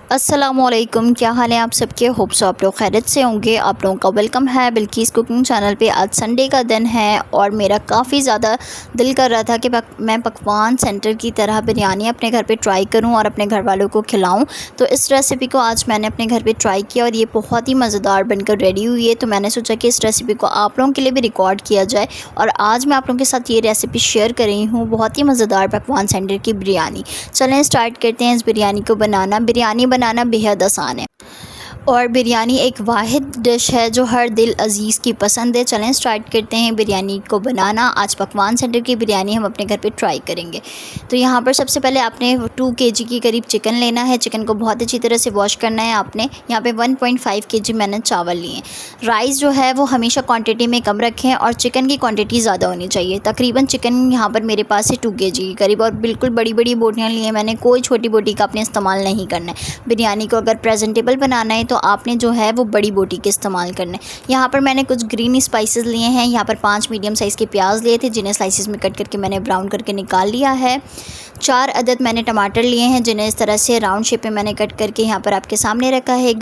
अस्सलामुअलैकुम, क्या हाल है आप सबके। होप सो आप लोग खैरियत से होंगे। आप लोगों का वेलकम है बिल्किस कुकिंग चैनल पे। आज संडे का दिन है और मेरा काफ़ी ज़्यादा दिल कर रहा था कि मैं पकवान सेंटर की तरह बिरयानी अपने घर पे ट्राई करूं और अपने घर वालों को खिलाऊं। तो इस रेसिपी को आज मैंने अपने घर पे ट्राई किया और ये बहुत ही मज़ेदार बनकर रेडी हुई है। तो मैंने सोचा कि इस रेसिपी को आप लोगों के लिए भी रिकॉर्ड किया जाए और आज मैं आप लोगों के साथ ये रेसिपी शेयर कर रही हूँ। बहुत ही मज़ेदार पकवान सेंटर की बिरयानी। चलें स्टार्ट करते हैं इस बिरयानी को बनाना। बिरयानी बनाना बेहद आसान है और बिरयानी एक वाहिद डिश है जो हर दिल अज़ीज़ की पसंद है। चलें स्टार्ट करते हैं बिरयानी को बनाना। आज पकवान सेंटर की बिरयानी हम अपने घर पे ट्राई करेंगे। तो यहाँ पर सबसे पहले आपने 2 केजी के करीब चिकन लेना है। चिकन को बहुत अच्छी तरह से वॉश करना है आपने। यहाँ पे 1.5 केजी मैंने चावल लिए हैं। राइस जो है वो हमेशा क्वान्टिटी में कम रखें और चिकन की क्वान्टिटी ज़्यादा होनी चाहिए। तकरीबन चिकन यहाँ पर मेरे पास है 2 केजी के करीब और बिल्कुल बड़ी बड़ी बोटियाँ ली हैं मैंने। कोई छोटी बोटी का आपने इस्तेमाल नहीं करना है। बिरयानी को अगर प्रेजेंटेबल बनाना है तो आपने जो है वो बड़ी बोटी के इस्तेमाल करना है। यहाँ पर मैंने कुछ ग्रीन स्पाइसेस लिए हैं। यहाँ पर 5 मीडियम साइज़ के प्याज लिए थे जिन्हें स्लाइसेस में कट करके मैंने ब्राउन करके निकाल लिया है। 4 अदद मैंने टमाटर लिए हैं जिन्हें इस तरह से राउंड शेप में मैंने कट करके यहाँ पर आपके सामने रखा है।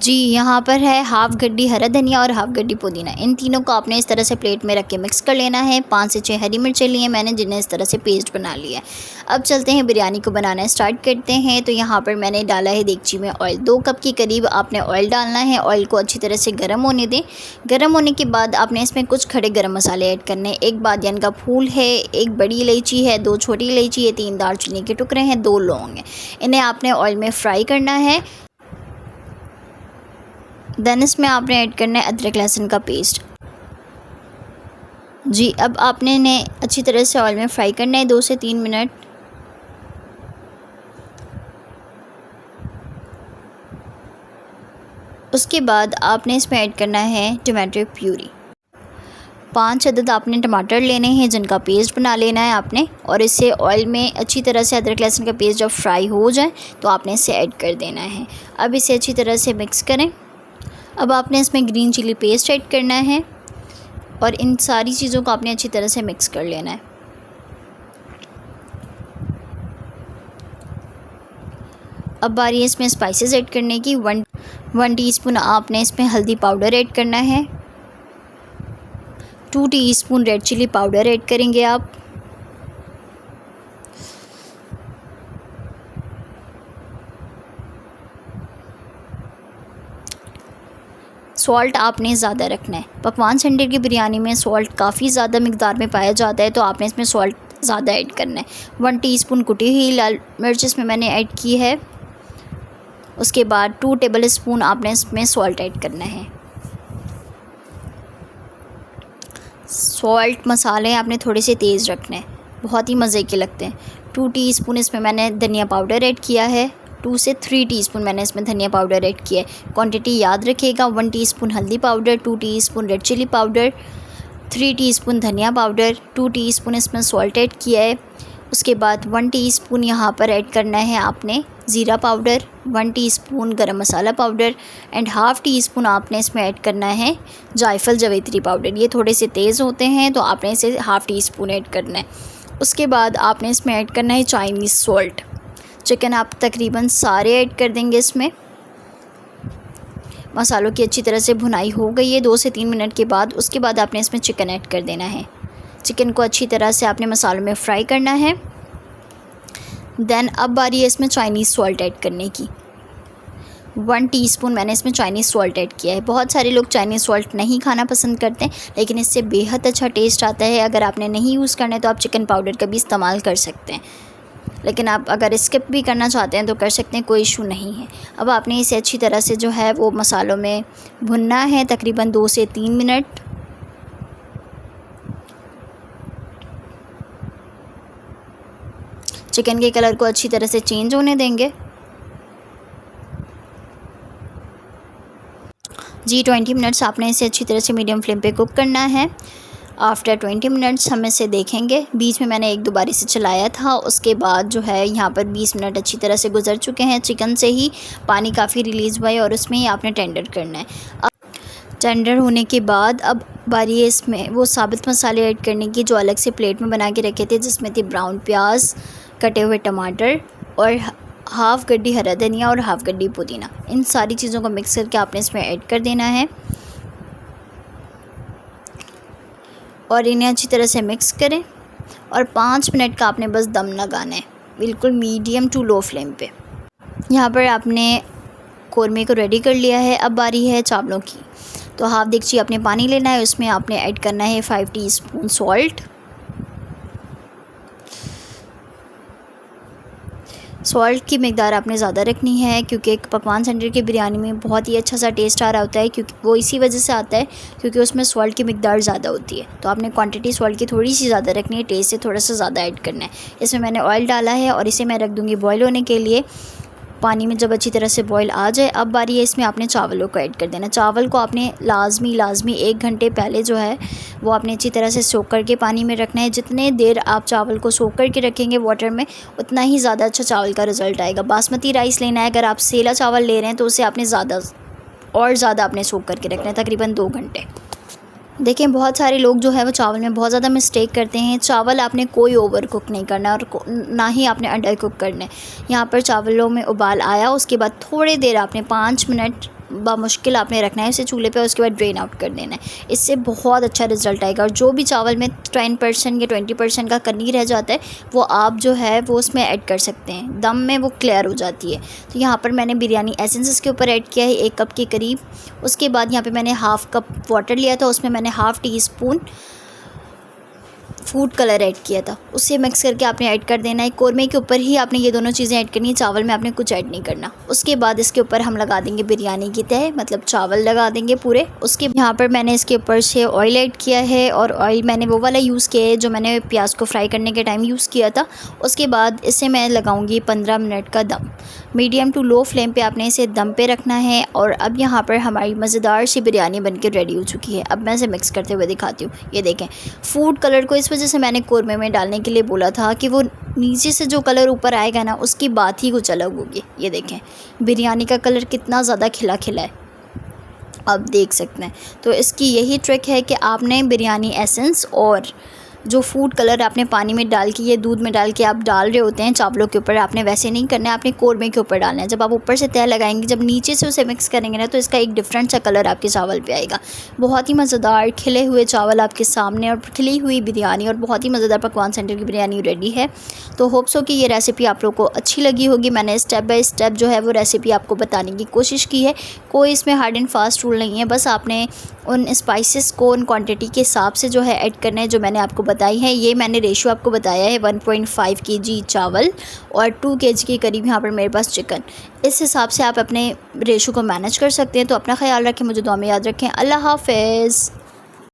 यहाँ पर है हाफ़ गड्डी हरा धनिया और हाफ़ गड्डी पुदीना। इन तीनों को आपने इस तरह से प्लेट में रख के मिक्स कर लेना है। 5 से 6 हरी मिर्चें लिए मैंने जिन्हें इस तरह से पेस्ट बना लिया है। अब चलते हैं बिरयानी को बनाना स्टार्ट करते हैं। तो यहाँ पर मैंने डाला है देगची में ऑयल। 2 कप के करीब आपने ऑयल डालना है। ऑयल को अच्छी तरह से गर्म होने दें। गर्म होने के बाद आपने इसमें कुछ खड़े गर्म मसाले ऐड करने हैं। 1 बादियान का फूल है, 1 बड़ी इलायची है, 2 छोटी इलायची है, 3 दालचीनी के टुकड़े हैं, 2 लौंग हैं। इन्हें आपने ऑयल में फ्राई करना है। देन इसमें आपने ऐड करना है अदरक लहसुन का पेस्ट। अब आपने इन्हें अच्छी तरह से ऑयल में फ्राई करना है 2 से 3 मिनट। उसके बाद आपने इसमें ऐड करना है टमाटो प्यूरी। 5 अदद आपने टमाटर लेने हैं जिनका पेस्ट बना लेना है आपने और इसे ऑयल में अच्छी तरह से अदरक लहसुन का पेस्ट जब फ्राई हो जाए तो आपने इसे ऐड कर देना है। अब इसे अच्छी तरह से मिक्स करें। अब आपने इसमें ग्रीन चिली पेस्ट ऐड करना है और इन सारी चीज़ों को आपने अच्छी तरह से मिक्स कर लेना है। अब बारी है इसमें स्पाइसेस ऐड करने की। 1 टीस्पून आपने इसमें हल्दी पाउडर ऐड करना है। 2 teaspoon red chilli powder add करेंगे आप। सॉल्ट आपने ज़्यादा रखना है। पकवान सेंटर की बिरयानी में सॉल्ट काफ़ी ज़्यादा मिकदार में पाया जाता है तो आपने इसमें सॉल्ट ज़्यादा ऐड करना है। 1 टीस्पून कुटी हुई लाल मिर्च इसमें मैंने ऐड की है। उसके बाद 2 टेबल स्पून आपने इसमें सॉल्ट ऐड करना है। सॉल्ट मसाले आपने थोड़े से तेज़ रखने हैं, बहुत ही मज़े के लगते हैं। 2 टीस्पून इसमें मैंने धनिया पाउडर ऐड किया है। 2 से 3 टीस्पून मैंने इसमें धनिया पाउडर ऐड किया है। क्वांटिटी याद रखिएगा। 1 टीस्पून हल्दी powder, 2 teaspoon red chilli powder, 3 teaspoon धनिया पाउडर, 2 टीस्पून इसमें सॉल्ट ऐड किया है। उसके बाद 1 टीस्पून यहाँ पर ऐड करना है आपने ज़ीरा पाउडर, 1 टीस्पून गरम मसाला पाउडर एंड हाफ़ टीस्पून आपने इसमें ऐड करना है जायफल जावित्री पाउडर। ये थोड़े से तेज़ होते हैं तो आपने इसे हाफ़ टीस्पून ऐड करना है। उसके बाद आपने इसमें ऐड करना है चाइनीज़ सॉल्ट। चिकन आप तकरीबन सारे ऐड कर देंगे इसमें। मसालों की अच्छी तरह से भुनाई हो गई है 2 से 3 मिनट के बाद। उसके बाद आपने इसमें चिकन ऐड कर देना है। चिकन को अच्छी तरह से आपने मसालों में फ्राई करना है। देन अब बारी है इसमें चाइनीज़ सॉल्ट ऐड करने की। 1 टीस्पून मैंने इसमें चाइनीज़ सॉल्ट ऐड किया है। बहुत सारे लोग चाइनीज़ सॉल्ट नहीं खाना पसंद करते हैं लेकिन इससे बेहद अच्छा टेस्ट आता है। अगर आपने नहीं यूज़ करना है तो आप चिकन पाउडर का भी इस्तेमाल कर सकते हैं, लेकिन आप अगर स्किप भी करना चाहते हैं तो कर सकते हैं, कोई इशू नहीं है। अब आपने इसे अच्छी तरह से जो है वो मसालों में भुनना है तकरीबन 2 से 3 मिनट। चिकन के कलर को अच्छी तरह से चेंज होने देंगे। 20 मिनट्स आपने इसे अच्छी तरह से मीडियम फ्लेम पे कुक करना है। आफ्टर 20 मिनट्स हम इसे देखेंगे। बीच में मैंने 1-2 बार इसे चलाया था। उसके बाद जो है यहाँ पर 20 मिनट अच्छी तरह से गुजर चुके हैं। चिकन से ही पानी काफ़ी रिलीज़ हुआ है और उसमें ही आपने टेंडर करना है। अब टेंडर होने के बाद अब बारी है इसमें वो साबित मसाले ऐड करने की जो अलग से प्लेट में बना के रखे थे, जिसमें थे ब्राउन प्याज, कटे हुए टमाटर और हाफ़ गड्डी हरा धनिया और हाफ़ गड्डी पुदीना। इन सारी चीज़ों को मिक्स करके आपने इसमें ऐड कर देना है और इन्हें अच्छी तरह से मिक्स करें और 5 मिनट का आपने बस दम लगाना है, बिल्कुल मीडियम टू लो फ्लेम पे। यहाँ पर आपने कौरमे को रेडी कर लिया है। अब बारी है चावलों की। तो हाफ़ देगची आपने पानी लेना है, उसमें आपने ऐड करना है 5 टीस्पून सॉल्ट। सॉल्ट की मिकदार आपने ज़्यादा रखनी है क्योंकि एक पकवान सेंटर की बिरयानी में बहुत ही अच्छा सा टेस्ट आ रहा होता है, क्योंकि वो इसी वजह से आता है क्योंकि उसमें सॉल्ट की मिकदार ज़्यादा होती है। तो आपने क्वांटिटी सॉल्ट की थोड़ी सी ज़्यादा रखनी है, टेस्ट से थोड़ा सा ज़्यादा ऐड करना है। इसमें मैंने ऑयल डाला है और इसे मैं रख दूँगी बॉयल होने के लिए। पानी में जब अच्छी तरह से बॉयल आ जाए, अब बारी है इसमें आपने चावलों को ऐड कर देना। चावल को आपने लाजमी 1 घंटे पहले जो है वो आपने अच्छी तरह से सोख करके पानी में रखना है। जितने देर आप चावल को सोख करके रखेंगे वाटर में, उतना ही ज़्यादा अच्छा चावल का रिज़ल्ट आएगा। बासमती राइस लेना है, अगर आप सेला चावल ले रहे हैं तो उसे आपने ज़्यादा आपने सोख करके रखना है, तकरीबन 2 घंटे। देखें, बहुत सारे लोग जो है वो चावल में बहुत ज़्यादा मिस्टेक करते हैं। चावल आपने कोई ओवर कुक नहीं करना और ना ही आपने अंडर कुक करना है। यहाँ पर चावलों में उबाल आया, उसके बाद थोड़ी देर आपने 5 मिनट बामुश्किल आपने रखना है इसे चूल्हे पे, उसके बाद ड्रेन आउट कर देना है। इससे बहुत अच्छा रिज़ल्ट आएगा। और जो भी चावल में 10% या 20% का कनी रह जाता है, वो आप जो है वो उसमें ऐड कर सकते हैं, दम में वो क्लियर हो जाती है। तो यहाँ पर मैंने बिरयानी एसेंस इसके ऊपर ऐड किया है 1 कप के करीब। उसके बाद यहाँ पे मैंने हाफ़ कप वाटर लिया था, उसमें मैंने half teaspoon food colour add किया था, उसे मिक्स करके आपने ऐड कर देना है। कौरमे के ऊपर ही आपने ये दोनों चीज़ें ऐड करनी है, चावल में आपने कुछ ऐड नहीं करना। उसके बाद इसके ऊपर हम लगा देंगे बिरयानी की तह, मतलब चावल लगा देंगे पूरे। उसके यहाँ पर मैंने इसके ऊपर से ऑयल ऐड किया है और ऑयल मैंने वो वाला यूज़ किया है जो मैंने प्याज को फ्राई करने के टाइम यूज़ किया था। उसके बाद इसे मैं लगाऊंगी 15 मिनट का दम। मीडियम टू लो फ्लेम पे आपने इसे दम पे रखना है। और अब यहाँ पर हमारी मज़ेदार सी बिरयानी बनके रेडी हो चुकी है। अब मैं इसे मिक्स करते हुए दिखाती हूँ। ये देखें, फूड कलर को इस वजह से मैंने कौरमे में डालने के लिए बोला था कि वो नीचे से जो कलर ऊपर आएगा ना, उसकी बात ही कुछ अलग होगी। ये देखें, बिरयानी का कलर कितना ज़्यादा खिला खिला है, आप देख सकते हैं। तो इसकी यही ट्रिक है कि आपने बिरयानी एसेंस और जो फूड कलर आपने पानी में डाल के, ये दूध में डाल के आप डाल रहे होते हैं चावलों के ऊपर, आपने वैसे नहीं करना है, आपने कौरमे के ऊपर डालना है। जब आप ऊपर से तह लगाएंगे, जब नीचे से उसे मिक्स करेंगे ना, तो इसका एक डिफरेंट सा कलर आपके चावल पे आएगा। बहुत ही मज़ेदार खिले हुए चावल आपके सामने और खिली हुई बिरयानी और बहुत ही मज़ेदार पकवान सेंटर की बिरयानी रेडी है। तो होप सो कि ये रेसिपी आप लोग को अच्छी लगी होगी। मैंने स्टेप बाय स्टेप जो है वो रेसिपी आपको बताने की कोशिश की है। कोई इसमें हार्ड एंड फास्ट रूल नहीं है, बस आपने उन स्पाइसेस को उन क्वांटिटी के हिसाब से जो है ऐड करना है जो मैंने आपको बताई है। ये मैंने रेशियो आपको बताया है 1.5 kg चावल और 2 kg के करीब यहाँ पर मेरे पास चिकन। इस हिसाब से आप अपने रेशियो को मैनेज कर सकते हैं। तो अपना ख्याल रखें, मुझे दुआ में याद रखें। अल्लाह हाफ़िज़।